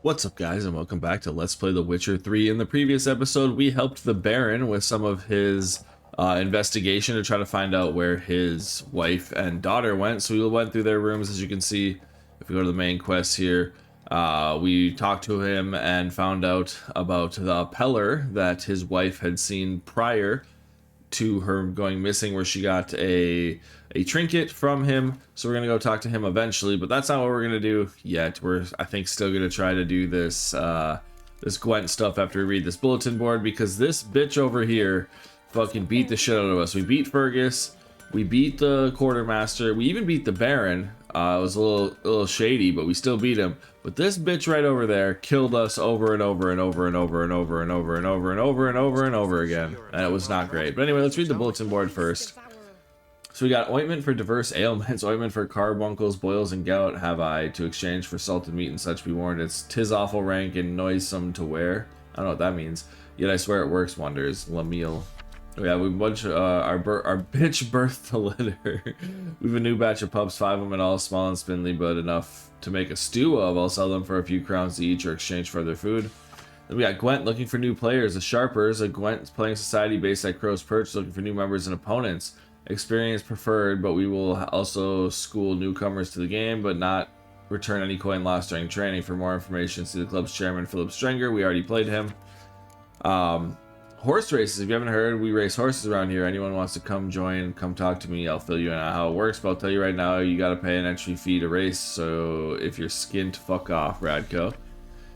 What's up, guys, and welcome back to Let's Play The Witcher 3. In the previous episode, we helped the Baron with some of his investigation to try to find out where his wife and daughter went. So we went through their rooms, as you can see. If we go to the main quest here, we talked to him and found out about the peller that his wife had seen prior to her going missing, where she got a trinket from him. So we're gonna go talk to him eventually, but that's not what we're gonna do yet. We're, I think, still gonna try to do this this Gwent stuff after we read this bulletin board, because this bitch over here fucking beat the shit out of us. We beat Fergus, we beat the quartermaster, we even beat the Baron. It was a little shady, but we still beat him. But this bitch right over there killed us over and over and over and over and over and over and over and over and over and over again, and it was not great. But anyway, let's read the bulletin board first. So we got ointment for diverse ailments, ointment for carbuncles, boils, and gout have I, to exchange for salted meat and such be warned. It's 'tis awful rank and noisome to wear. I don't know what that means. Yet I swear it works wonders. Lamille. Oh yeah, we bunch our bitch birthed a litter. We have a new batch of pups, 5 of them and all small and spindly, but enough to make a stew of. I'll sell them for a few crowns each or exchange for their food. Then we got Gwent looking for new players. The Sharpers, a Gwent playing society based at Crow's Perch, looking for new members and opponents. Experience preferred, but we will also school newcomers to the game, but not return any coin lost during training. For more information, see the club's chairman, Philip Strenger. We already played him. Horse races, if you haven't heard, we race horses around here. Anyone wants to come join, come talk to me. I'll fill you in on how it works, but I'll tell you right now, you gotta pay an entry fee to race, so if you're skint, fuck off, Radco.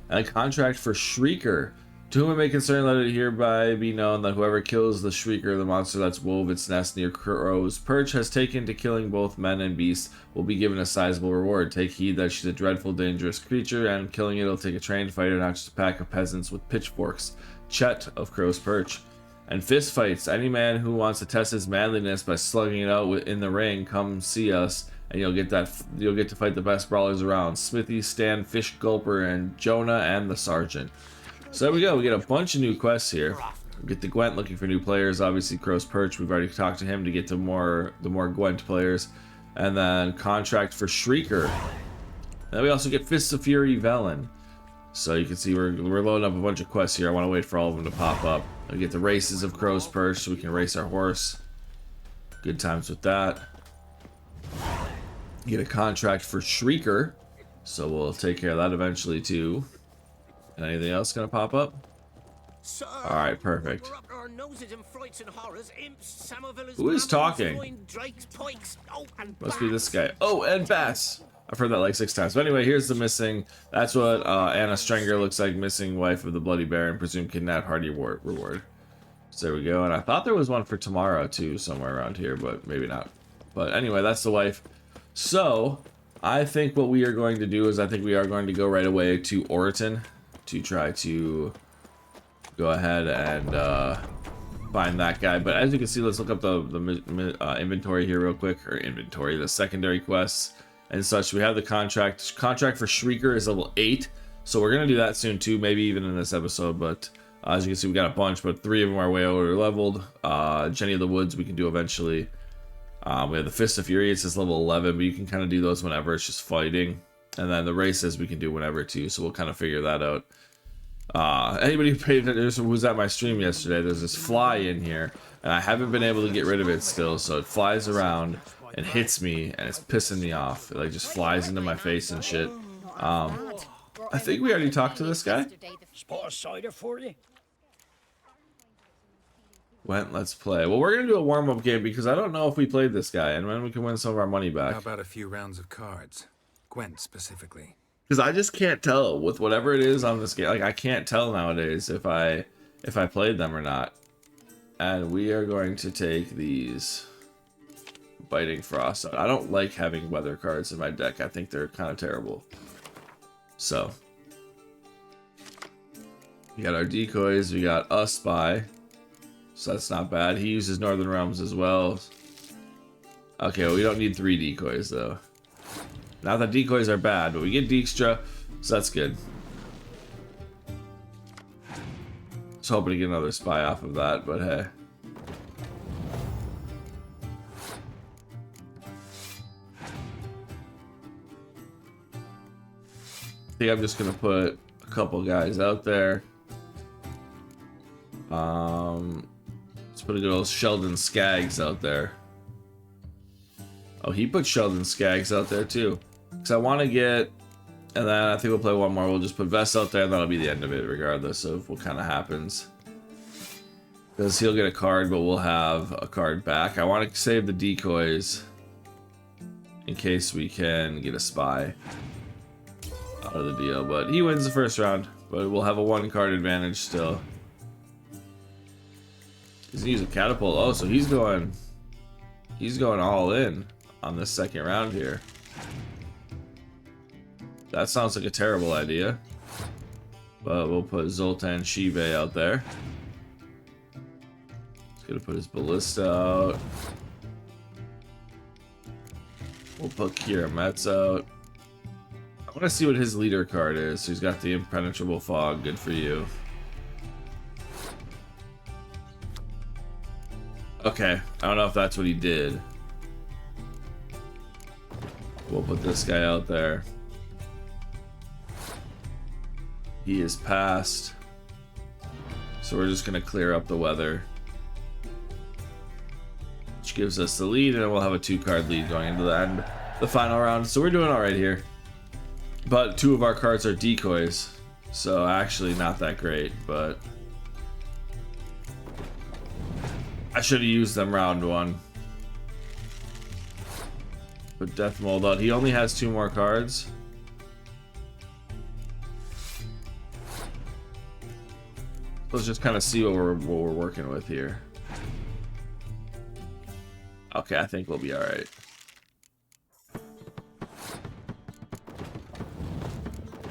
And a contract for Shrieker. To whom it may concern, let it hereby be known that whoever kills the Shrieker, the monster that's wove its nest near Crow's Perch, has taken to killing both men and beasts, will be given a sizable reward. Take heed that she's a dreadful, dangerous creature, and killing it will take a trained fighter, not just a pack of peasants with pitchforks. Chet of Crow's Perch. And fist fights. Any man who wants to test his manliness by slugging it out in the ring, come see us, and you'll get to fight the best brawlers around. Smithy, Stan, Fish Gulper, and Jonah, and the Sergeant. So there we go. We get a bunch of new quests here. We get the Gwent looking for new players. Obviously, Crow's Perch. We've already talked to him to get to the more Gwent players. And then contract for Shrieker. And then we also get Fists of Fury Velen. So you can see we're loading up a bunch of quests here. I want to wait for all of them to pop up. We get the races of Crow's Perch so we can race our horse. Good times with that. Get a contract for Shrieker. So we'll take care of that eventually too. And anything else gonna pop up? Alright, perfect. Who is talking? Must be this guy. Oh, and Bass! I've heard that like 6 times. But anyway, here's the missing. That's what Anna Strenger looks like. Missing wife of the Bloody Baron. Presumed kidnapped. Hardy reward. So there we go. And I thought there was one for tomorrow too, somewhere around here, but maybe not. But anyway, that's the wife. So I think what we are going to do is I think we are going to go right away to Oriton to try to go ahead and find that guy. But as you can see, let's look up the inventory here real quick. Or inventory, the secondary quests and such. We have the contract for Shrieker is level 8, so we're gonna do that soon too, maybe even in this episode. But as you can see, we got a bunch, but 3 of them are way over leveled. Jenny of the Woods we can do eventually. We have the Fist of Fury, it says level 11, but you can kind of do those whenever, it's just fighting. And then the races we can do whenever too, so we'll kind of figure that out. Anybody who paid attention, who was at my stream yesterday, there's this fly in here, and I haven't been able to get rid of it still, so it flies around and hits me, and it's pissing me off. It like just flies into my face and shit. I think we already talked to this guy. Spot a cider for you. Went, let's play. Well, we're gonna do a warm-up game because I don't know if we played this guy, and when we can win some of our money back. How about a few rounds of cards? Gwent specifically. Because I just can't tell with whatever it is on this game. Like I can't tell nowadays if I played them or not. And we are going to take these. Biting Frost. I don't like having weather cards in my deck. I think they're kind of terrible. So we got our decoys. We got a spy. So that's not bad. He uses Northern Realms as well. Okay, well, we don't need 3 decoys though. Not that decoys are bad, but we get Dijkstra, so that's good. Just hoping to get another spy off of that, but hey. I think I'm just gonna put a couple guys out there. Let's put a good old Sheldon Skaggs out there. Oh, he put Sheldon Skaggs out there too. Because I want to get, and then I think we'll play one more. We'll just put Vest out there, and that'll be the end of it, regardless of what kind of happens. Because he'll get a card, but we'll have a card back. I want to save the decoys in case we can get a spy out of the deal. But he wins the first round, but we'll have a 1-card advantage still. He's gonna use a catapult. Oh, so he's going all in on this second round here. That sounds like a terrible idea. But we'll put Zoltan Shive out there. He's gonna put his ballista out. We'll put Kira Metz out. I want to see what his leader card is. So he's got the Impenetrable Fog. Good for you. Okay, I don't know if that's what he did. We'll put this guy out there. He is passed. So we're just gonna clear up the weather. Which gives us the lead, and we'll have a 2-card lead going into the end, the final round. So we're doing alright here. But 2 of our cards are decoys. So actually not that great, but I should have used them round 1. But Death Mold out. He only has 2 more cards. Let's just kind of see what we're working with here. Okay, I think we'll be alright.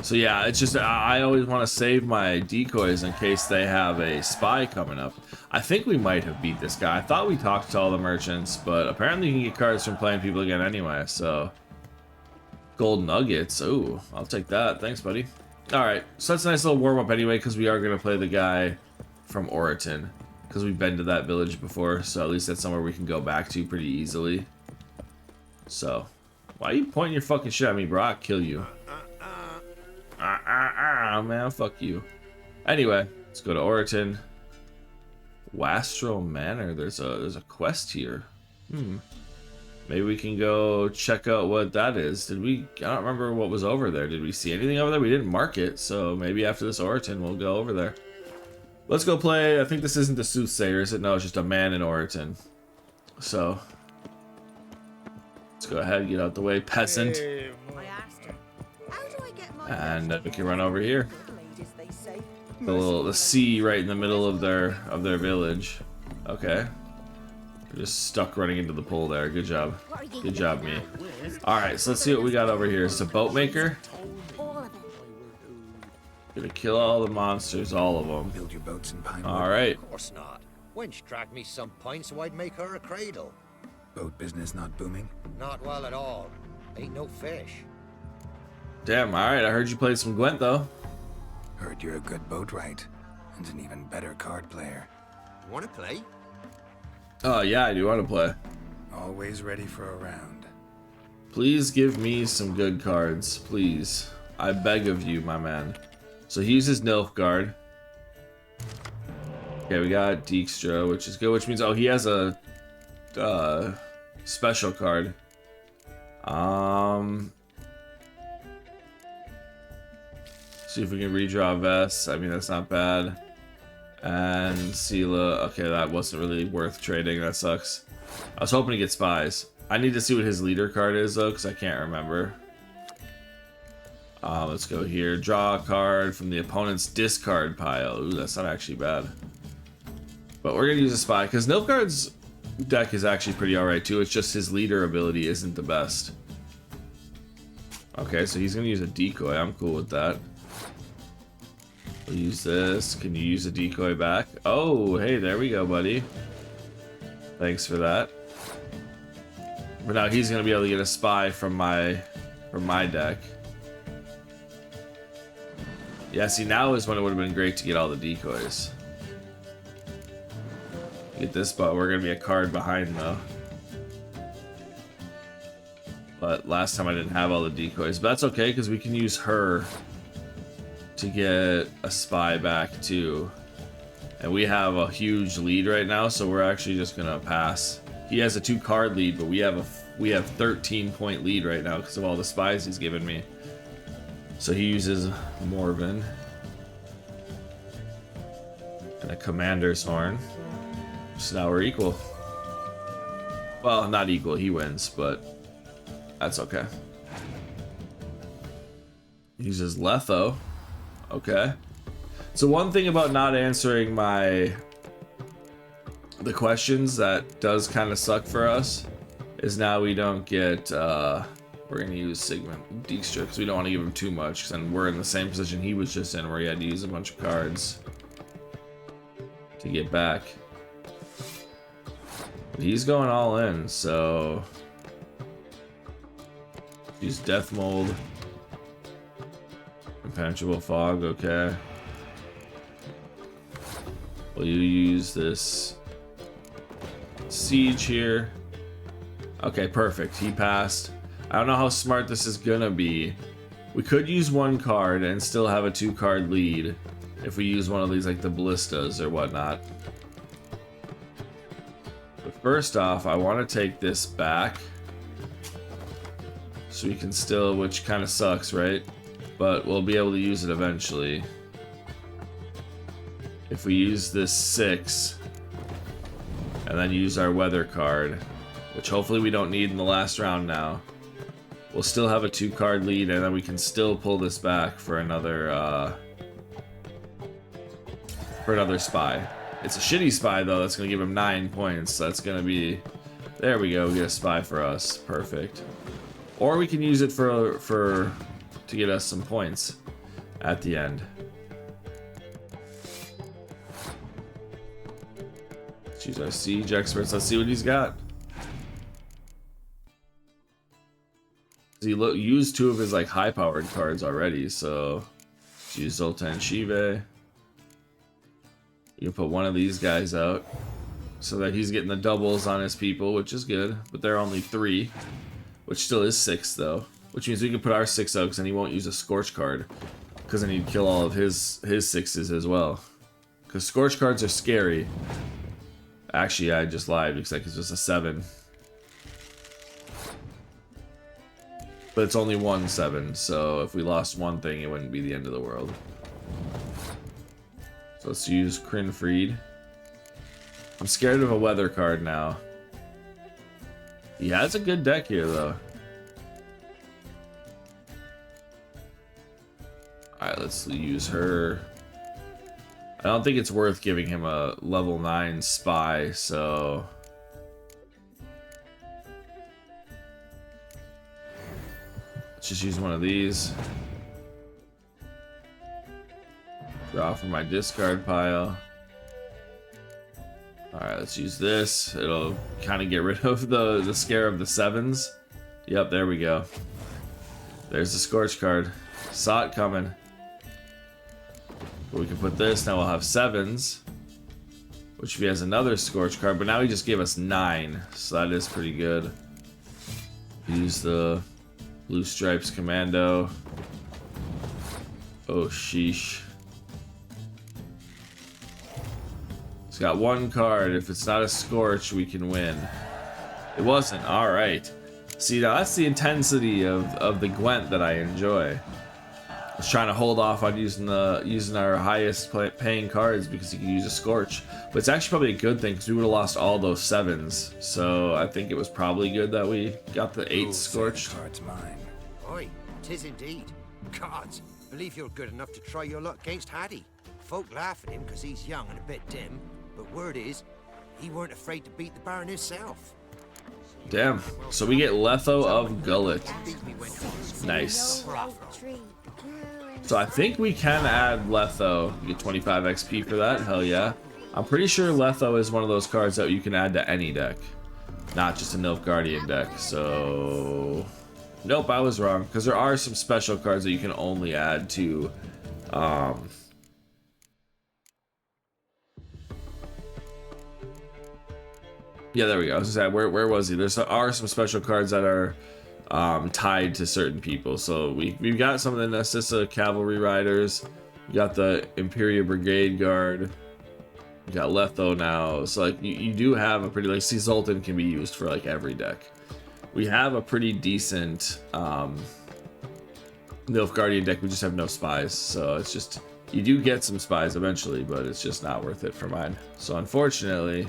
So yeah, it's just I always want to save my decoys in case they have a spy coming up. I think we might have beat this guy. I thought we talked to all the merchants, but apparently you can get cards from playing people again anyway, so. Gold nuggets. Ooh, I'll take that. Thanks, buddy. Alright, so that's a nice little warm-up anyway, because we are going to play the guy from Oriton. Because we've been to that village before, so at least that's somewhere we can go back to pretty easily. So, why are you pointing your fucking shit at me, bro? I'll kill you. Man, fuck you. Anyway, let's go to Oriton. Wastrel Manor. There's a quest here. Maybe we can go check out what that is. Did we? I don't remember what was over there. Did we see anything over there? We didn't mark it, so maybe after this Oriton we'll go over there. Let's go play. I think this isn't the Soothsayer, is it? No, it's just a man in Oriton. So let's go ahead and get out the way, peasant. And we can run over here. The sea right in the middle of their village. Okay. We're just stuck running into the pool there. Good job. Good job, me. Alright, so let's see what we got over here. It's a boat maker. Gonna kill all the monsters, all of them. Build your boats in pine wood. Alright. Of course not. Wench dragged me some pint so I'd make her a cradle. Boat business not booming? Not well at all. Ain't no fish. Damn, alright. I heard you played some Gwent, though. Heard you're a good boatwright, and an even better card player. Wanna play? Oh, yeah, I do want to play. Always ready for a round. Please give me some good cards. Please. I beg of you, my man. So he uses Nilfgaard. Okay, we got Dijkstra, which is good, which means, oh, he has a special card. See if we can redraw Vest. I mean, that's not bad. And Sela. Okay, that wasn't really worth trading. That sucks. I was hoping to get spies. I need to see what his leader card is, though, because I can't remember. Let's go here. Draw a card from the opponent's discard pile. Ooh, that's not actually bad. But we're going to use a spy, because Nilfgaard's deck is actually pretty alright, too. It's just his leader ability isn't the best. Okay, so he's going to use a decoy. I'm cool with that. We'll use this. Can you use a decoy back? Oh, hey, there we go, buddy. Thanks for that. But now he's going to be able to get a spy from my deck. Yeah, see, now is when it would have been great to get all the decoys. Get this, but we're going to be a card behind, though. But last time I didn't have all the decoys. But that's okay, because we can use her to get a spy back too. And we have a huge lead right now, so we're actually just gonna pass. He has a 2-card lead, but we have 13-point lead right now because of all the spies he's given me. So he uses Morven and a commander's horn. So now we're equal. Well, not equal, he wins, but that's okay. Uses Letho. Okay. So one thing about not answering the questions that does kind of suck for us is now we don't get we're gonna use Sigmund Dijkstra because we don't want to give him too much, because then we're in the same position he was just in, where he had to use a bunch of cards to get back. But he's going all in, so use Death Mold, Impenetrable Fog. Okay. Will you use this Siege here? Okay, perfect. He passed. I don't know how smart this is gonna be. We could use 1 card and still have a 2-card lead if we use one of these, like the ballistas or whatnot. But first off, I want to take this back so we can still, which kind of sucks, right? But we'll be able to use it eventually. If we use this 6 and then use our weather card, which hopefully we don't need in the last round now, we'll still have a 2-card lead, and then we can still pull this back for another spy. It's a shitty spy though. That's gonna give him 9 points. That's gonna be, there we go. We get a spy for us. Perfect. Or we can use it to get us some points at the end. Let's use our siege experts. Let's see what he's got. He used 2 of his like high-powered cards already, so let's use Zoltan Shive. You can put one of these guys out so that he's getting the doubles on his people, which is good, but they're only 3, which still is 6 though, which means we can put our 6 out, because then he won't use a Scorch card, because then he'd kill all of his 6s as well, because Scorch cards are scary. Actually, I just lied, because like it's just a 7. But it's only 1 7, so if we lost one thing, it wouldn't be the end of the world. So let's use Krinfried. I'm scared of a weather card now. He has a good deck here, though. Alright, let's use her. I don't think it's worth giving him a level 9 spy, so... let's just use one of these. Draw from my discard pile. Alright, let's use this. It'll kind of get rid of the scare of the 7s. Yep, there we go. There's the Scorch card. Saw it coming. But we can put this, now we'll have 7s. Which if he has another Scorch card, but now he just gave us 9. So that is pretty good. Use the Blue Stripes Commando. Oh, sheesh. It's got 1 card. If it's not a Scorch, we can win. It wasn't. Alright. See, now that's the intensity of the Gwent that I enjoy. I was trying to hold off on using our highest paying cards because you can use a Scorch. But it's actually probably a good thing because we would have lost all those 7s. So I think it was probably good that we got the 8 Scorch. Card's mine. Oi, 'tis indeed. Gods, believe you're good enough to try your luck against Hattie. Folk laugh at him because he's young and a bit dim, but word is, he weren't afraid to beat the Baron himself. Damn. So we get Letho of Gullet. Nice. So I think we can add Letho. You get 25 XP for that. Hell yeah. I'm pretty sure Letho is one of those cards that you can add to any deck, not just a Nilfgaardian deck. So nope, I was wrong, because there are some special cards that you can only add to yeah, there we go. I was gonna say, where was he? There are some special cards that are tied to certain people. So we've got some of the Narcissa Cavalry Riders. You got the Imperial Brigade Guard. You got Letho now. So like you do have a pretty, like, see, Zoltan can be used for like every deck. We have a pretty decent Nilfgaardian deck. We just have no spies. So it's just, you do get some spies eventually, but it's just not worth it for mine. So unfortunately,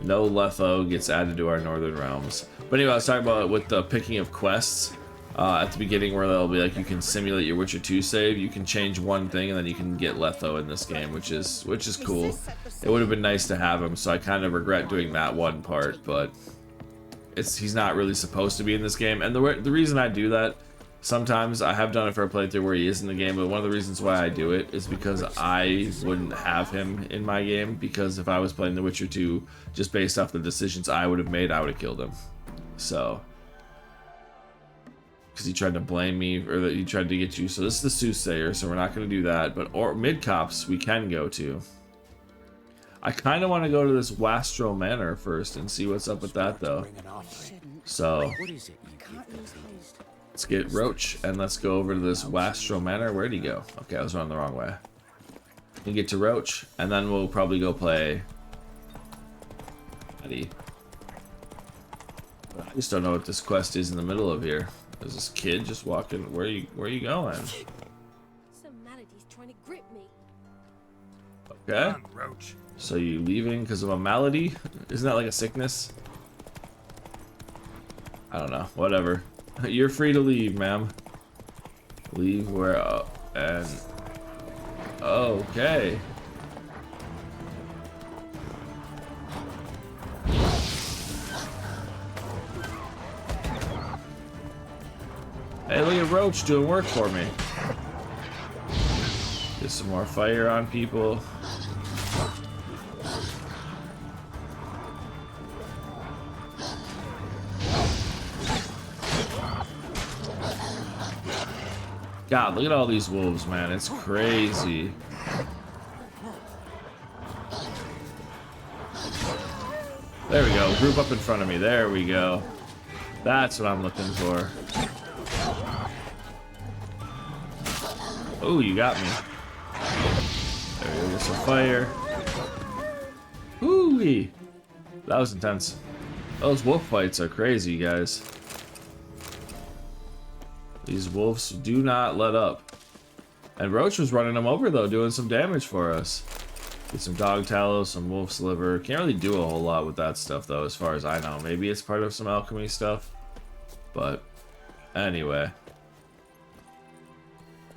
no Letho gets added to our Northern Realms. But anyway, I was talking about with the picking of quests at the beginning, where they'll be like, you can simulate your Witcher 2 save. You can change one thing, and then you can get Letho in this game, which is cool. It would have been nice to have him, so I kind of regret doing that one part, but he's not really supposed to be in this game. And the reason I do that, sometimes I have done it for a playthrough where he is in the game, but one of the reasons why I do it is because I wouldn't have him in my game, because if I was playing The Witcher 2 just based off the decisions I would have made, I would have killed him. So, because he tried to blame me, or that he tried to get you. So this is the Soothsayer, so we're not going to do that. But mid-cops we can go to. I kind of want to go to this Wastro Manor first and see what's up with that, though. So let's get Roach and let's go over to this Wastro Manor. Where'd he go? Okay, I was running the wrong way. We get to Roach, and then we'll probably go play Eddie. I just don't know what this quest is in the middle of here. There's this kid just walking. Where are you going? Some malady's trying to grip me. Okay. So you leaving because of a malady? Isn't that like a sickness? I don't know. Whatever. You're free to leave, ma'am. Leave where? And okay. Hey, look at Roach doing work for me. Get some more fire on people. God, look at all these wolves, man. It's crazy. There we go. Group up in front of me. There we go. That's what I'm looking for. Oh, you got me. There we go. Get some fire. Ooh-wee. That was intense. Those wolf fights are crazy, guys. These wolves do not let up. And Roach was running them over, though, doing some damage for us. Get some dog tallow, some wolf's liver. Can't really do a whole lot with that stuff, though, as far as I know. Maybe it's part of some alchemy stuff. But anyway.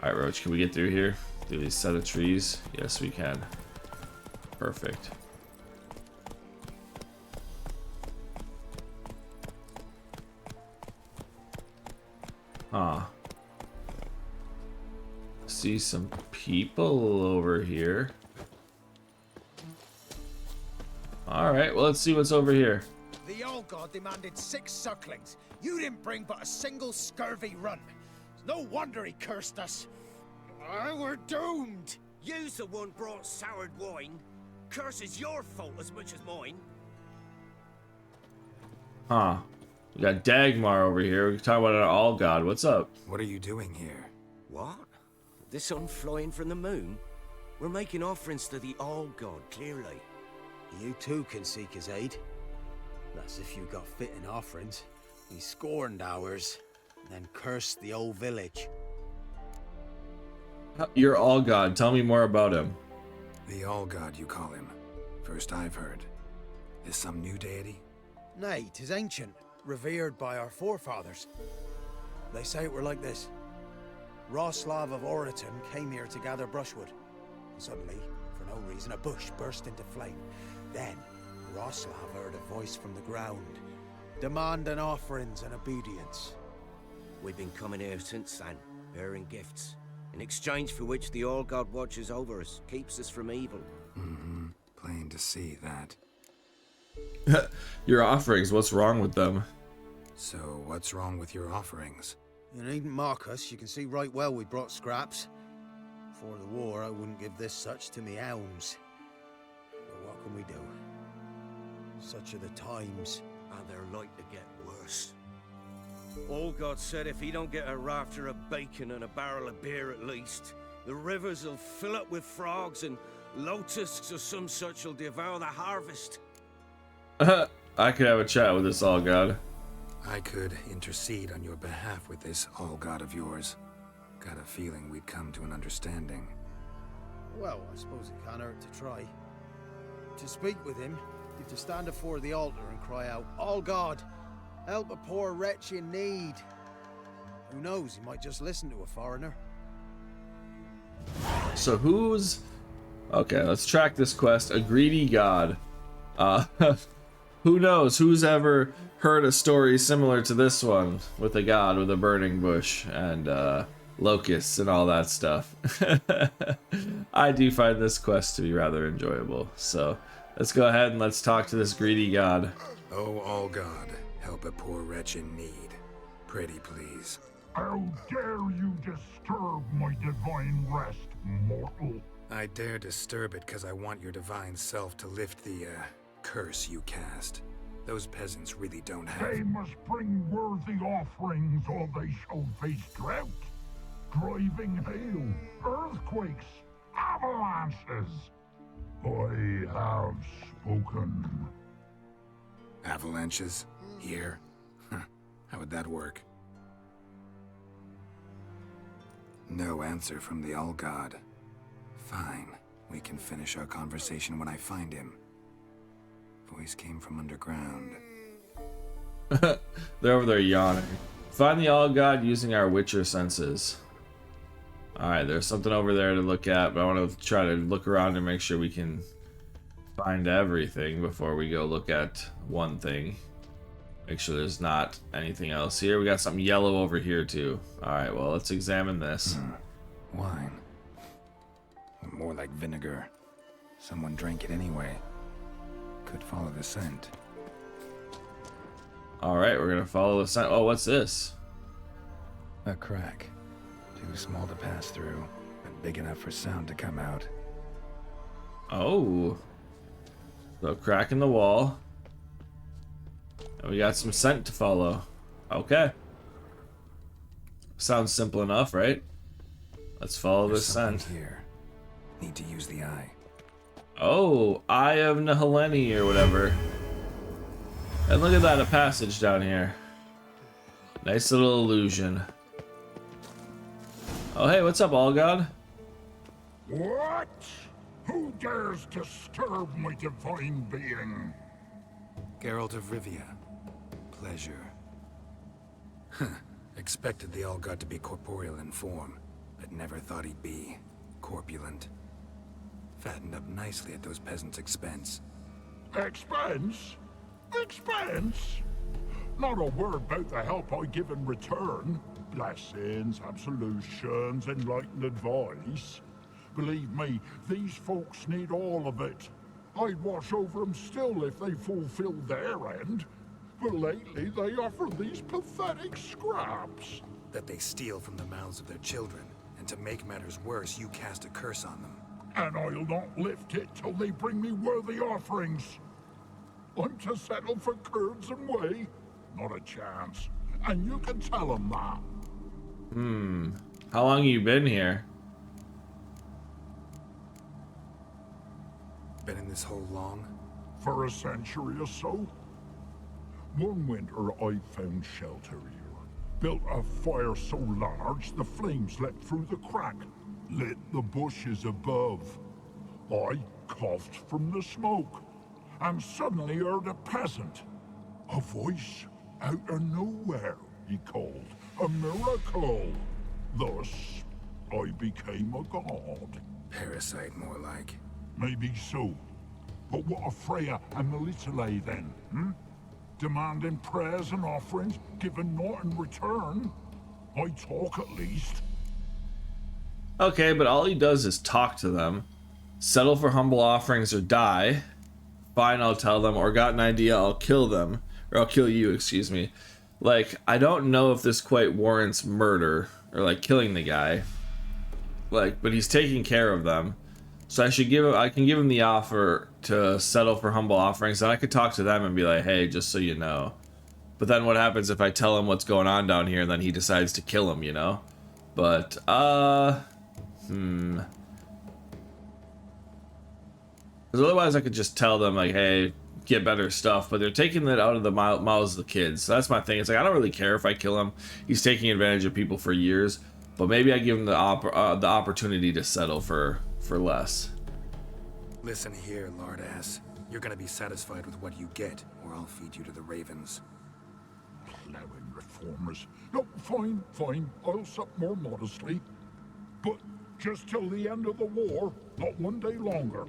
Alright, Roach, can we get through here? Through these set of trees? Yes, we can. Perfect. Huh. See some people over here. Alright, well, let's see what's over here. The old god demanded 6 sucklings. You didn't bring but a single scurvy run. No wonder he cursed us. We're doomed. You's the one brought soured wine. Curse is your fault as much as mine. Huh. We got Dagmar over here. We can talk about our all god. What's up? What are you doing here? What? The sun flying from the moon? We're making offerings to the all god, clearly. You too can seek his aid. That's if you got fitting offerings. He scorned ours, then cursed the old village. You're all god. Tell me more about him. The All-God, you call him. First I've heard. Is some new deity? Nay, 'tis ancient, revered by our forefathers. They say it were like this. Roslav of Oriton came here to gather brushwood. And suddenly, for no reason, a bush burst into flame. Then, Roslav heard a voice from the ground, demanding offerings and obedience. We've been coming here since then, bearing gifts, in exchange for which the All God watches over us, keeps us from evil. Mm-hmm. Plain to see that. Your offerings, what's wrong with them? So, what's wrong with your offerings? You needn't mock us, you can see right well we brought scraps. Before the war, I wouldn't give this such to me hounds. But what can we do? Such are the times. And they're like to get worse. All God said if he don't get a rafter of bacon and a barrel of beer at least, The rivers will fill up with frogs, and locusts or some such will devour the harvest. I could have a chat with this all god. I could intercede on your behalf with this all-god of yours. Got a feeling we'd come to an understanding. Well, I suppose it can't hurt to try. To speak with him, you've to stand before the altar and cry out, "All God, help a poor wretch in need." Who knows, he might just listen to a foreigner. So who's... Okay, let's track this quest. A greedy god. Who knows who's ever heard a story similar to this one with a god with a burning bush and locusts and all that stuff. I do find this quest to be rather enjoyable. So let's go ahead and let's talk to this greedy god. Oh, all God, help a poor wretch in need. Pretty please. How dare you disturb my divine rest, mortal? I dare disturb it because I want your divine self to lift the, curse you cast. Those peasants really don't have... They must bring worthy offerings or they shall face drought, driving hail, earthquakes, avalanches. I have spoken. Avalanches? Here? How would that work? No answer from the All-God. Fine. We can finish our conversation when I find him. Voice came from underground. They're over there yawning. Find the all god using our witcher senses. Alright, there's something over there to look at, but I want to try to look around and make sure we can find everything before we go look at one thing. Make sure there's not anything else here. We got something yellow over here too. Alright, well, let's examine this. Wine. More like vinegar. Someone drank it anyway. Could follow the scent. Alright, we're gonna follow the scent. Oh, what's this? A crack. Too small to pass through, but big enough for sound to come out. Oh. So, crack in the wall. And we got some scent to follow. Okay. Sounds simple enough, right? Let's follow There's this something scent. here. Need to use the eye. Oh, Eye of Neheleni or whatever. And look at that, a passage down here. Nice little illusion. Oh, hey, what's up, all god? What? Who dares disturb my divine being? Geralt of Rivia. Pleasure. Expected the All-God to be corporeal in form, but never thought he'd be corpulent. Fattened up nicely at those peasants' expense. Expense? Expense? Not a word about the help I give in return. Blessings, absolutions, enlightened advice. Believe me, these folks need all of it. I'd watch over them still if they fulfilled their end. But lately they offer these pathetic scraps. That they steal from the mouths of their children, and to make matters worse, you cast a curse on them. And I'll not lift it till they bring me worthy offerings. I'm to settle for curds and whey? Not a chance. And you can tell them that. How long you been here? Been in this hole long? For a century or so. One winter I found shelter here. Built a fire so large the flames leapt through the crack, lit the bushes above. I coughed from the smoke, and suddenly heard a peasant. A voice out of nowhere, he called. A miracle. Thus, I became a god. Parasite, more like. Maybe so. But what of Freya and Melitele then, Demanding prayers and offerings, given naught in return? I talk at least. Okay, but all he does is talk to them. Settle for humble offerings or die. Fine, I'll tell them. Or got an idea, I'll kill them. Or I'll kill you, excuse me. Like, I don't know if this quite warrants murder. Or, like, killing the guy. Like, but he's taking care of them. So I can give him the offer to settle for humble offerings. And I could talk to them and be like, hey, just so you know. But then what happens if I tell him what's going on down here and then he decides to kill him, you know? But, Because otherwise I could just tell them, like, hey, get better stuff, but they're taking it out of the mouths of the kids. So that's my thing. It's like, I don't really care if I kill him. He's taking advantage of people for years, but maybe I give him the opportunity to settle for less. Listen here, lard ass. You're gonna be satisfied with what you get, or I'll feed you to the ravens. Plowing reformers. No, fine, fine. I'll sup more modestly. But just till the end of the war, not one day longer.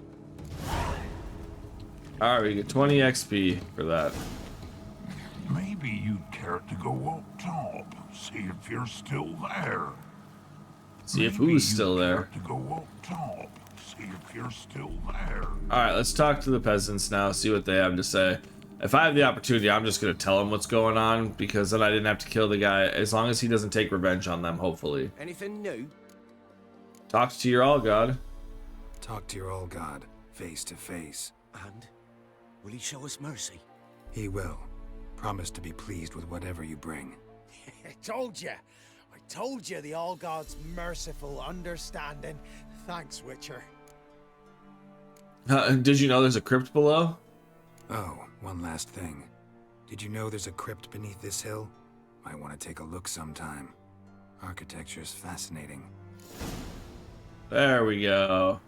Alright, we get 20 XP for that. Maybe you'd care to go up top, see if you're still there. See if who's still there. To go up top, see if you're still there. Alright, let's talk to the peasants now, see what they have to say. If I have the opportunity, I'm just going to tell them what's going on, because then I didn't have to kill the guy, as long as he doesn't take revenge on them, hopefully. Anything new? Talk to your all god. Talk to your all god, face to face. And will he show us mercy? He will. Promise to be pleased with whatever you bring. I told you. I told you the All God's merciful understanding. Thanks, Witcher. Did you know there's a crypt below? Oh, one last thing. Did you know there's a crypt beneath this hill? Might want to take a look sometime. Architecture's fascinating. There we go.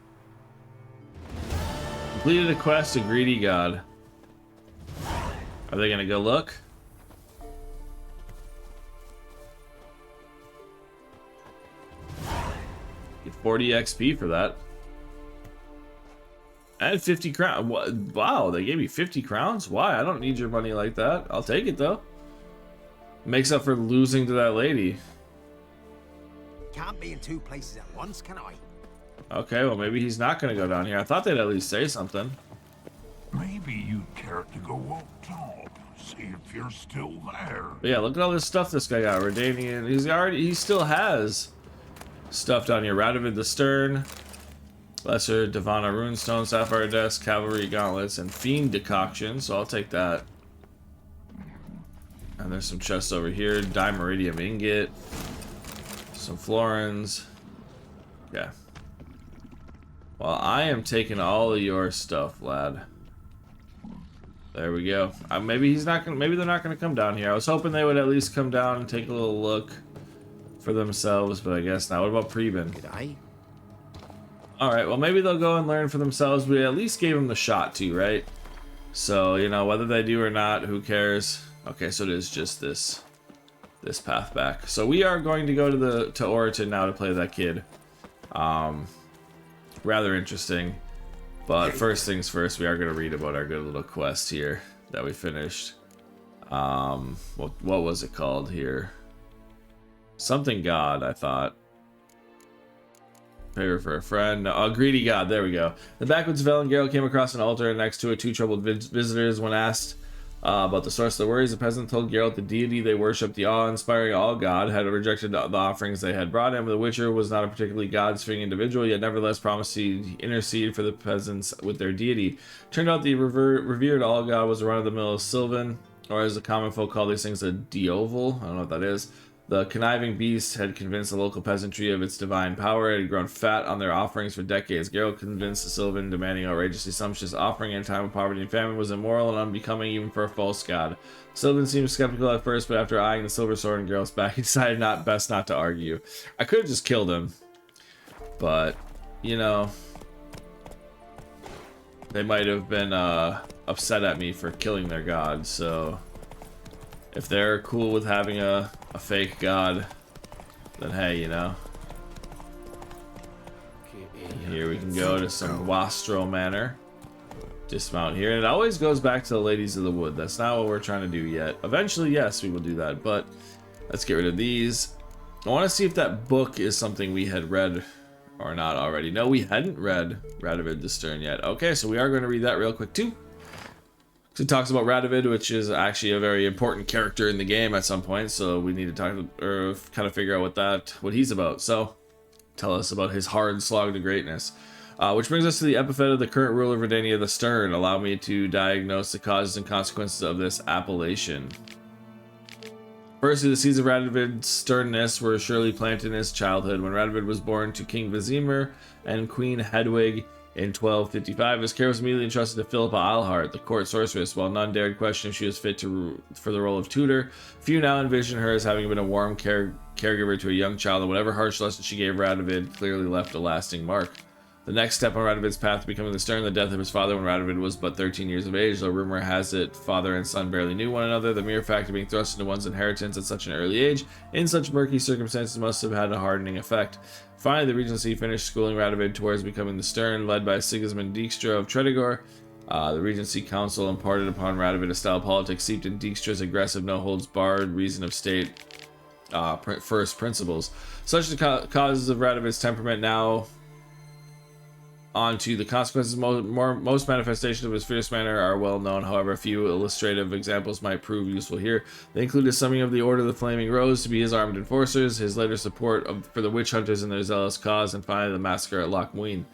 Completed a quest, a greedy god. Are they gonna go look? Get 40 XP for that. And 50 crowns. Wow, they gave me 50 crowns? Why? I don't need your money like that. I'll take it though. Makes up for losing to that lady. Can't be in two places at once, can I? Okay, well maybe he's not gonna go down here. I thought they'd at least say something. Maybe you'd care to go up top, see if you're still there. But yeah, look at all this stuff this guy got. Redanian. He still has stuff down here. Radovid the Stern, Lesser Divana Runestone, Sapphire Desk, Cavalry Gauntlets, and Fiend Decoction. So I'll take that. And there's some chests over here. Dimeridium Ingot, some Florins. Yeah. Well, I am taking all of your stuff, lad. There we go. Maybe he's not gonna. Maybe they're not gonna come down here. I was hoping they would at least come down and take a little look for themselves, but I guess not. What about Preben? G'day. All right. Well, maybe they'll go and learn for themselves. We at least gave them the shot to, right? So you know whether they do or not, who cares? Okay, so it is just this path back. So we are going to go to Oriton now to play that kid. Rather interesting. But first things first, we are going to read about our good little quest here that we finished. What was it called here? Something God, I thought. Favor for a friend. No, a greedy God, there we go. The backwoods Velen Geralt came across an altar next to it. Two troubled visitors. When asked about the source of the worries, the peasant told Geralt the deity they worshipped, the awe-inspiring All-God, had rejected the offerings they had brought him. The Witcher was not a particularly God-fearing individual, yet nevertheless promised to intercede for the peasants with their deity. Turned out the revered All-God was a run-of-the-mill Sylvan, or as the common folk call these things, a Diovel. I don't know what that is. The conniving beast had convinced the local peasantry of its divine power. It had grown fat on their offerings for decades. Geralt convinced the Sylvan demanding outrageously sumptuous offering in a time of poverty and famine was immoral and unbecoming even for a false god. Sylvan seemed skeptical at first, but after eyeing the silver sword in Geralt's back, he decided best not to argue. I could have just killed him, but you know, they might have been upset at me for killing their god. So if they're cool with having a fake god, then hey, you know. Here we can go to some Wastrel Manor. Dismount here. And it always goes back to the Ladies of the Wood. That's not what we're trying to do yet. Eventually, yes, we will do that. But let's get rid of these. I want to see if that book is something we had read or not already. No, we hadn't read Radovid the Stern yet. Okay, so we are going to read that real quick too. It talks about Radovid, which is actually a very important character in the game at some point, so we need to talk or kind of figure out what he's about. So, tell us about his hard slog to greatness. Which brings us to the epithet of the current ruler of Redania the Stern. Allow me to diagnose the causes and consequences of this appellation. Firstly, the seeds of Radovid's sternness were surely planted in his childhood. When Radovid was born to King Vizimir and Queen Hedwig in 1255, his care was immediately entrusted to Philippa Eilhart, the court sorceress. While none dared question if she was fit for the role of tutor, few now envision her as having been a warm caregiver to a young child, and whatever harsh lesson she gave Radovid clearly left a lasting mark. The next step on Radovid's path to becoming the Stern, the death of his father when Radovid was but 13 years of age. Though rumor has it father and son barely knew one another, the mere fact of being thrust into one's inheritance at such an early age, in such murky circumstances, must have had a hardening effect. Finally, the Regency finished schooling Radovid towards becoming the Stern, led by Sigismund Dijkstra of Tredegar. The Regency Council imparted upon Radovid a style of politics steeped in Dijkstra's aggressive, no-holds-barred reason of state first principles. Such the causes of Radovid's temperament. Now on to the consequences. Most manifestations of his fierce manner are well known. However, a few illustrative examples might prove useful here. They include his summoning of the Order of the Flaming Rose to be his armed enforcers, his later support for the witch hunters in their zealous cause, and finally the massacre at Loch Muin.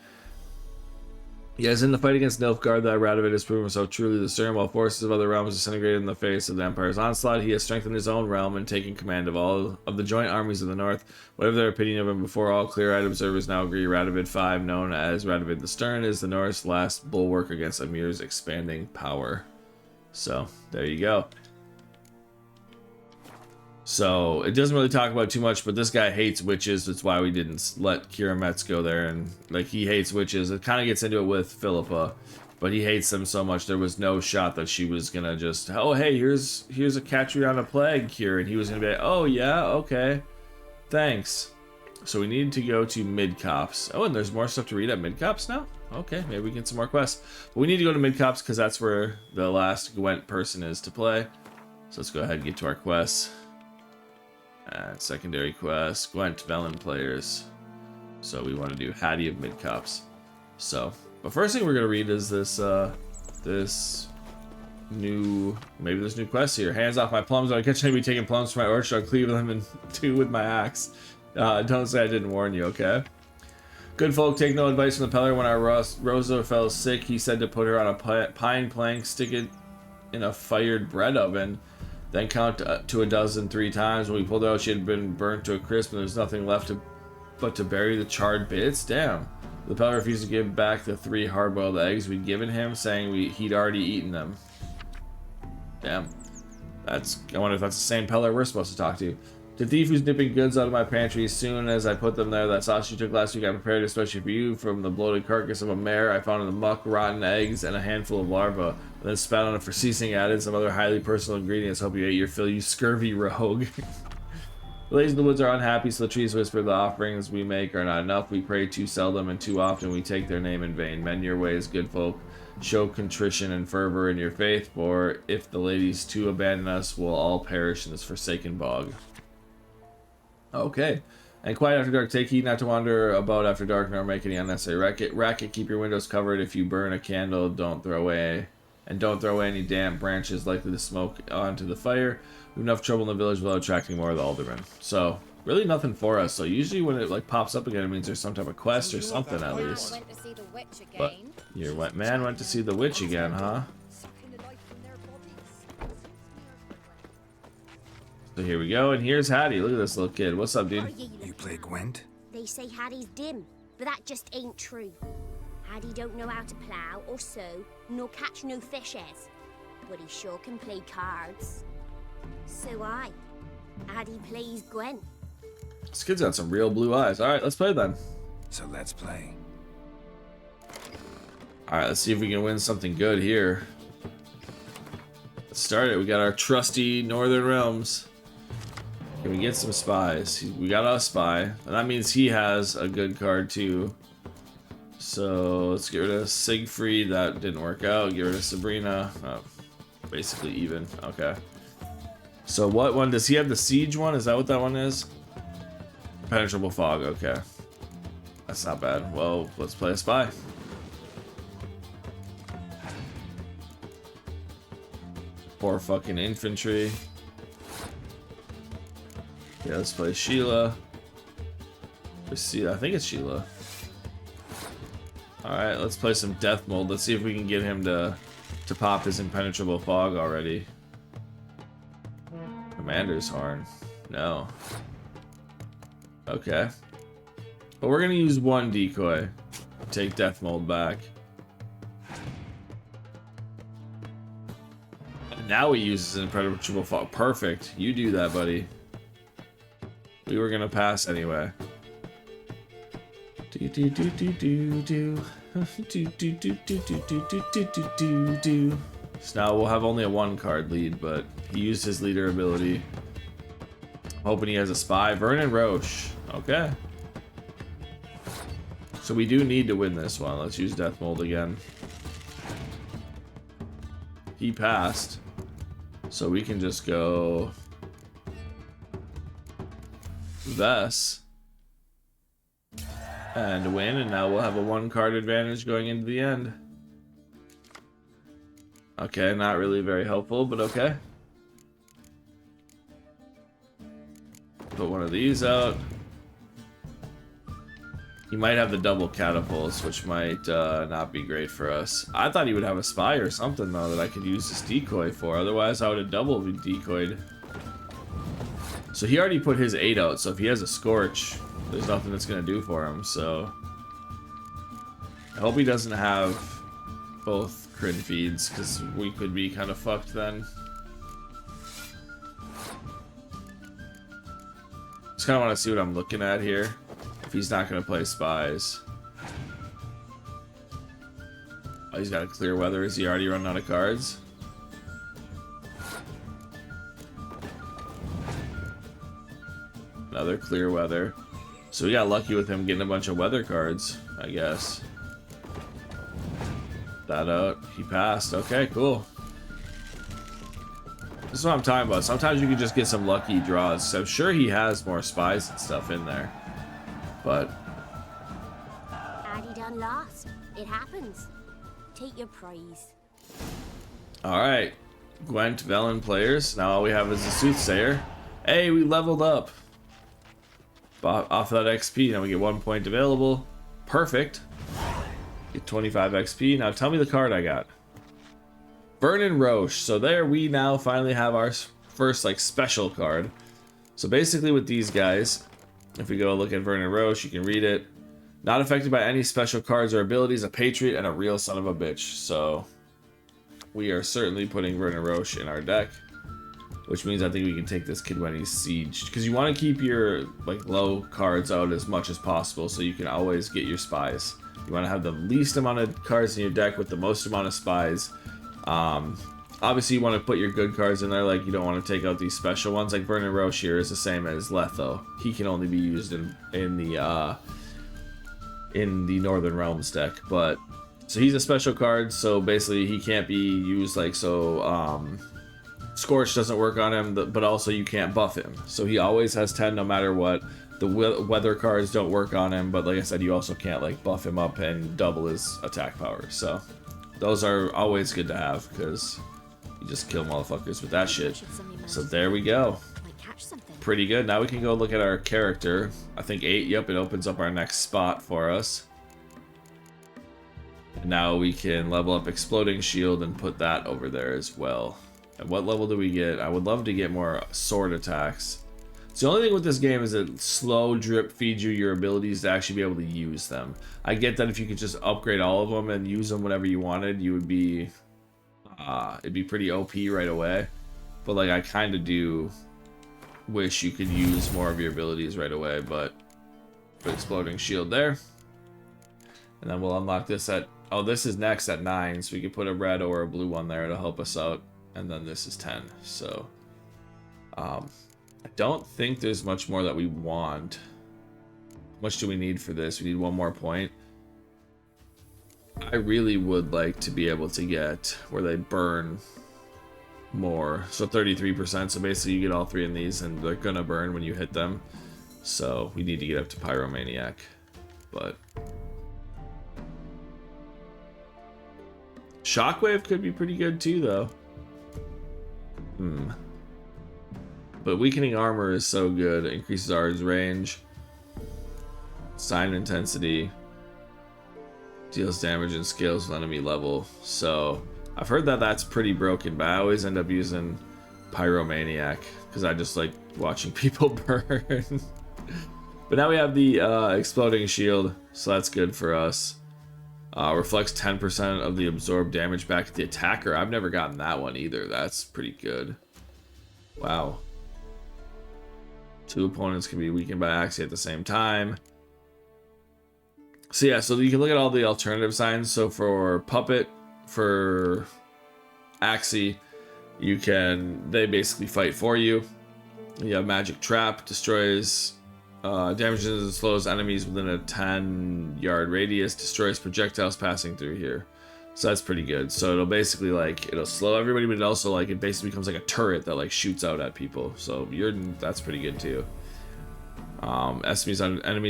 Yes, in the fight against Nilfgaard that Radovid has proven himself truly the Stern. While forces of other realms disintegrated in the face of the Empire's onslaught, he has strengthened his own realm and taken command of all of the joint armies of the North. Whatever their opinion of him before, all clear-eyed observers now agree Radovid V, known as Radovid the Stern, is the North's last bulwark against Emir's expanding power. So, there you go. So, it doesn't really talk about too much, but this guy hates witches. That's why we didn't let Kira Metz go there. And, like, he hates witches. It kind of gets into it with Philippa, but he hates them so much there was no shot that she was going to just, oh, hey, here's a Catriona Plague cure. And he was going to be like, oh, yeah, okay, thanks. So we need to go to Midcopse. Oh, and there's more stuff to read at Midcopse now? Okay, maybe we can get some more quests. But we need to go to Midcopse because that's where the last Gwent person is to play. So let's go ahead and get to our quests. And secondary quests, Gwent Velen players. So we want to do Hattie of Midcopse. So, but first thing we're gonna read is this new quest here. Hands off my plums! I catch anybody taking plums from my orchard. I'll cleave them in two with my axe. Don't say I didn't warn you, okay? Good folk, take no advice from the peddler. When our Rosa fell sick, he said to put her on a pine plank, stick it in a fired bread oven, then count to a dozen 3 times. When we pulled her out, she had been burnt to a crisp, and there was nothing left but to bury the charred bits. Damn. The peddler refused to give back the 3 hard-boiled eggs we'd given him, saying he'd already eaten them. Damn. I wonder if that's the same peddler we're supposed to talk to. The thief who's nipping goods out of my pantry. As soon as I put them there, that sausage you took last week I prepared especially for you. From the bloated carcass of a mare I found in the muck, rotten eggs, and a handful of larvae. And then spat on it for ceasing, added some other highly personal ingredients. Hope you ate your fill, you scurvy rogue. The ladies in the woods are unhappy, so the trees whisper the offerings we make are not enough. We pray too seldom, and too often we take their name in vain. Mend your ways, good folk. Show contrition and fervor in your faith, for if the ladies too abandon us, we'll all perish in this forsaken bog. Okay. And quiet after dark. Take heed not to wander about after dark, nor make any unnecessary racket. Keep your windows covered. If you burn a candle, don't throw away any damp branches likely to smoke onto the fire. We have enough trouble in the village without attracting more of the aldermen. So, really nothing for us. So usually when it like pops up again, it means there's some type of quest or something at least. But your man went to see the witch again, huh? So here we go, and here's Hattie. Look at this little kid. What's up, dude? You play Gwent? They say Hattie's dim, but that just ain't true. Hattie don't know how to plough or sow, nor catch no fishes. But he sure can play cards. So Hattie plays Gwent. This kid's got some real blue eyes. Alright, let's play then. So let's play. Alright, let's see if we can win something good here. Let's start it. We got our trusty Northern Realms. Can we get some spies? We got a spy, and that means he has a good card too. So let's get rid of Siegfried. That didn't work out. Get rid of Sabrina. Oh, basically even. Okay. So what one does he have? The siege one? Is that what that one is? Penetrable fog. Okay. That's not bad. Well, let's play a spy. Poor fucking infantry. Yeah, let's play Sheila. I think it's Sheila. Alright, let's play some Death Mold. Let's see if we can get him to pop his impenetrable fog already. Commander's Horn. No. Okay. But we're gonna use one decoy. Take Death Mold back. And now he uses an impenetrable fog. Perfect. You do that, buddy. We were gonna pass anyway. Do do do do do do. Do do do do do do do do do do. So now we'll have only a 1-card lead, but he used his leader ability. Hoping he has a spy. Vernon Roche. Okay. So we do need to win this one. Let's use Death Mold again. He passed. So we can just go Vess and win, and now we'll have a 1-card advantage going into the end. Okay, not really very helpful, but okay. Put one of these out. He might have the double catapults, which might not be great for us. I thought he would have a spy or something, though, that I could use this decoy for. Otherwise, I would have double decoyed. So he already put his 8 out, so if he has a Scorch, there's nothing that's going to do for him, so... I hope he doesn't have both Crin feeds, because we could be kind of fucked then. Just kind of want to see what I'm looking at here. If he's not going to play spies. Oh, he's got a clear weather. Is he already running out of cards? Another clear weather. So we got lucky with him getting a bunch of weather cards, I guess. That out. He passed. Okay, cool. This is what I'm talking about. Sometimes you can just get some lucky draws. So I'm sure he has more spies and stuff in there. But... Addy done lost. It happens. Take your praise. Alright. Gwent, Velen players. Now all we have is a Soothsayer. Hey, we leveled up. Off that XP, now we get 1 point available. Perfect. Get 25 XP. Now tell me the card I got. Vernon Roche. So there we now finally have our first like special card. So basically with these guys, if we go look at Vernon Roche, you can read it. Not affected by any special cards or abilities, a patriot and a real son of a bitch. So we are certainly putting Vernon Roche in our deck. Which means I think we can take this kid when he's sieged. Because you want to keep your like low cards out as much as possible so you can always get your spies. You want to have the least amount of cards in your deck with the most amount of spies. Obviously you want to put your good cards in there, like you don't want to take out these special ones. Like Vernon Roche here is the same as Letho. He can only be used in the Northern Realms deck. But so he's a special card, so basically he can't be used like so Scorch doesn't work on him, but also you can't buff him. So he always has 10 no matter what. The weather cards don't work on him, but like I said, you also can't like buff him up and double his attack power. So those are always good to have because you just kill motherfuckers with that shit. So there we go. Pretty good. Now we can go look at our character. I think 8. Yep, it opens up our next spot for us. And now we can level up Exploding Shield and put that over there as well. And what level do we get? I would love to get more sword attacks. So the only thing with this game is that slow drip feeds you your abilities to actually be able to use them. I get that if you could just upgrade all of them and use them whenever you wanted, you would be it'd be pretty OP right away. But like I kind of do wish you could use more of your abilities right away. But put Exploding Shield there, and then we'll unlock this at this is next at 9, so we could put a red or a blue one there to help us out. And then this is 10. So I don't think there's much more that we want. How much do we need for this? We need 1 more point. I really would like to be able to get where they burn more. So 33%. So basically you get all 3 of these and they're gonna burn when you hit them. So we need to get up to Pyromaniac. But Shockwave could be pretty good too though. But Weakening Armor is so good. It increases our range. Sign Intensity. Deals damage and scales with enemy level. So I've heard that that's pretty broken, but I always end up using Pyromaniac because I just like watching people burn. But now we have the exploding shield, so that's good for us. Reflects 10% of the absorbed damage back at the attacker. I've never gotten that one either. That's pretty good. Wow. 2 opponents can be weakened by Axii at the same time. So yeah, so you can look at all the alternative signs. So for Puppet, for Axii, they basically fight for you. You have Magic Trap, destroys damages and slows enemies within a 10-yard radius, destroys projectiles passing through here. So that's pretty good. So it'll basically it'll slow everybody, but it also it basically becomes like a turret that shoots out at people. So that's pretty good too. Enemies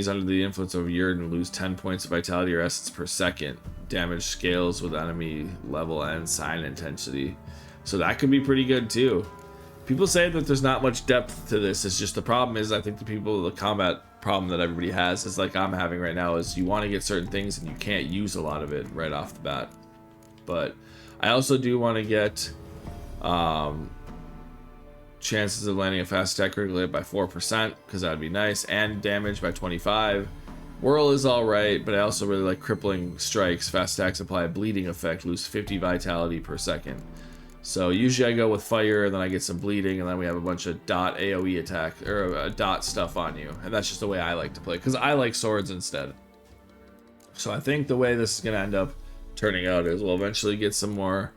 under the influence of Yrden lose 10 points of vitality or essence per second. Damage scales with enemy level and sign intensity. So that could be pretty good too. People say that there's not much depth to this. It's just the problem is I think the combat problem that everybody has is like I'm having right now is you want to get certain things and you can't use a lot of it right off the bat. But I also do want to get chances of landing a fast attack critically by 4% because that would be nice, and damage by 25. Whirl is alright, but I also really like crippling strikes. Fast attacks apply a bleeding effect, lose 50 vitality per second. So usually I go with fire, and then I get some bleeding, and then we have a bunch of dot AoE attack or dot stuff on you, and that's just the way I like to play because I like swords instead. So I think the way this is gonna end up turning out is we'll eventually get some more.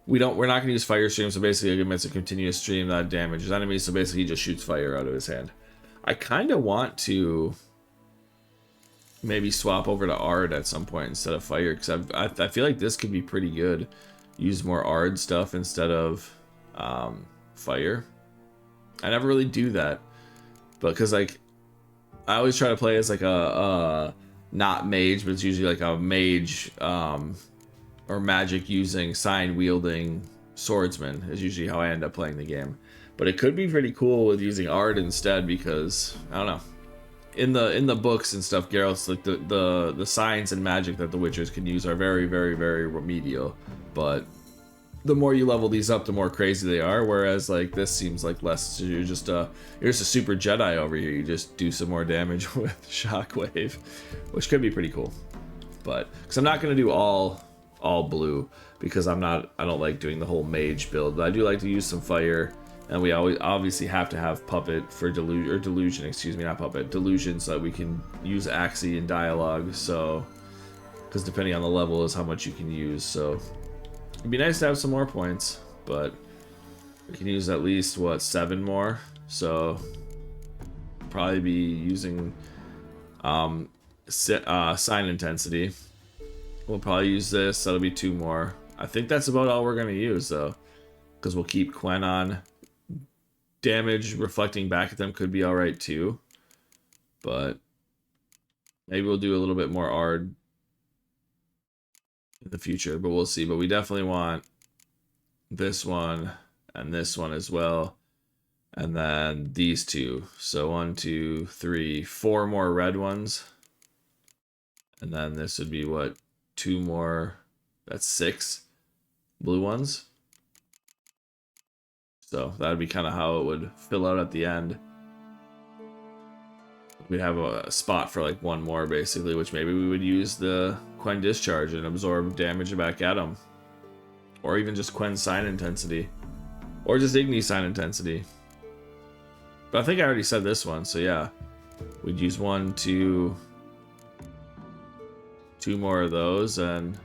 We're not going to use fire stream, so basically it's a continuous stream that damages enemies, so basically he just shoots fire out of his hand. I kind of want to maybe swap over to Ard at some point instead of fire, because I feel like this could be pretty good. Use more Ard stuff instead of fire. I never really do that, but because I always try to play as a not mage, but it's usually like a mage or magic using sign wielding swordsman is usually how I end up playing the game. But it could be pretty cool with using Ard instead, because I don't know, in the books and stuff, Geralt's like the signs and magic that the Witchers can use are very, very, very remedial, but the more you level these up, the more crazy they are, whereas like this seems like less. You're just a super Jedi over here. You just do some more damage with Shockwave, which could be pretty cool. But because I'm not going to do all blue, because I don't like doing the whole mage build, but I do like to use some fire, and we obviously have to have Puppet for delusion, excuse me, not Puppet, delusion, so that we can use Axii in dialogue. So because depending on the level is how much you can use, so it'd be nice to have some more points, but we can use at least 7 more, so probably be using sign intensity. We'll probably use this. That'll be 2 more. I think that's about all we're going to use, though, because we'll keep Quen on. Damage reflecting back at them could be alright, too. But maybe we'll do a little bit more Ard in the future, but we'll see. But we definitely want this one and this one as well. And then these 2. So 1, 2, 3, 4 more red ones. And then this would be 2 more, that's 6 blue ones. So that would be kind of how it would fill out at the end. We'd have a spot for 1 more basically, which maybe we would use the Quen Discharge and absorb damage back at them. Or even just Quen Sign Intensity. Or just Igni Sign Intensity. But I think I already said this one, so yeah. We'd use 1, 2... 2 more of those, and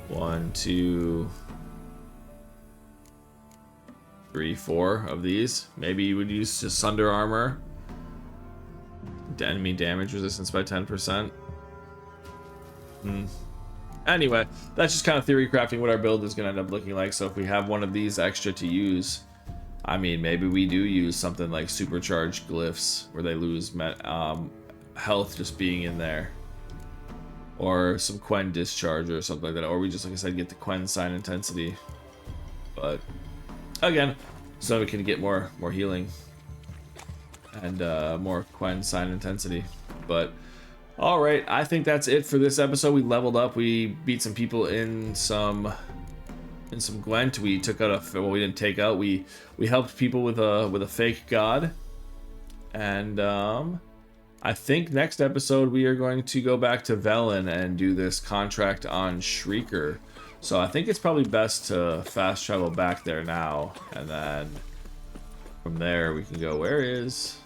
1, 2, 3, 4 of these. Maybe you would use just Sunder Armor. Enemy damage resistance by 10%. Anyway, that's just kind of theory crafting what our build is going to end up looking like. So if we have one of these extra to use, I mean, maybe we do use something like Supercharged Glyphs, where they lose health just being in there. Or some Quen Discharge or something like that. Or we just, like I said, get the Quen Sign Intensity. But, again, so we can get more healing. And more Quen Sign Intensity. But, alright, I think that's it for this episode. We leveled up. We beat some people in some in some Gwent. We took out well, we didn't take out. We helped people with a fake god, and I think next episode we are going to go back to Velen and do this contract on Shrieker. So I think it's probably best to fast travel back there now, and then from there we can go. Where is?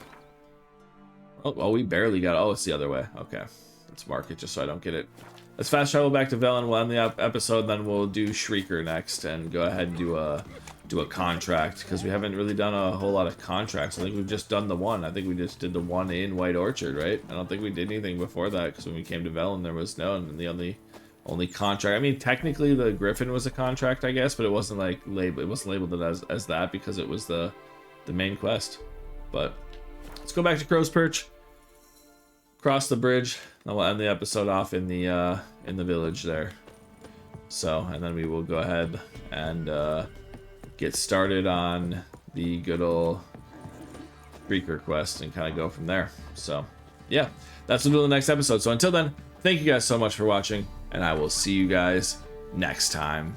Oh, we barely got. Oh, it's the other way. Okay, let's mark it just so I don't get it. Let's fast travel back to Velen. We'll end the episode, then we'll do Shrieker next, and go ahead and do a contract, because we haven't really done a whole lot of contracts. I think we've just done the one. I think we just did the one in White Orchard, right? I don't think we did anything before that, because when we came to Velen, there was no, and the only contract. I mean, technically the Griffin was a contract, I guess, but it wasn't like labeled. It wasn't labeled as that because it was the main quest. But let's go back to Crow's Perch, cross the bridge, and we'll end the episode off in the village there. So, and then we will go ahead and get started on the good old Shrieker quest and kind of go from there. So, yeah, that's what we'll do in the next episode. So until then, thank you guys so much for watching, and I will see you guys next time.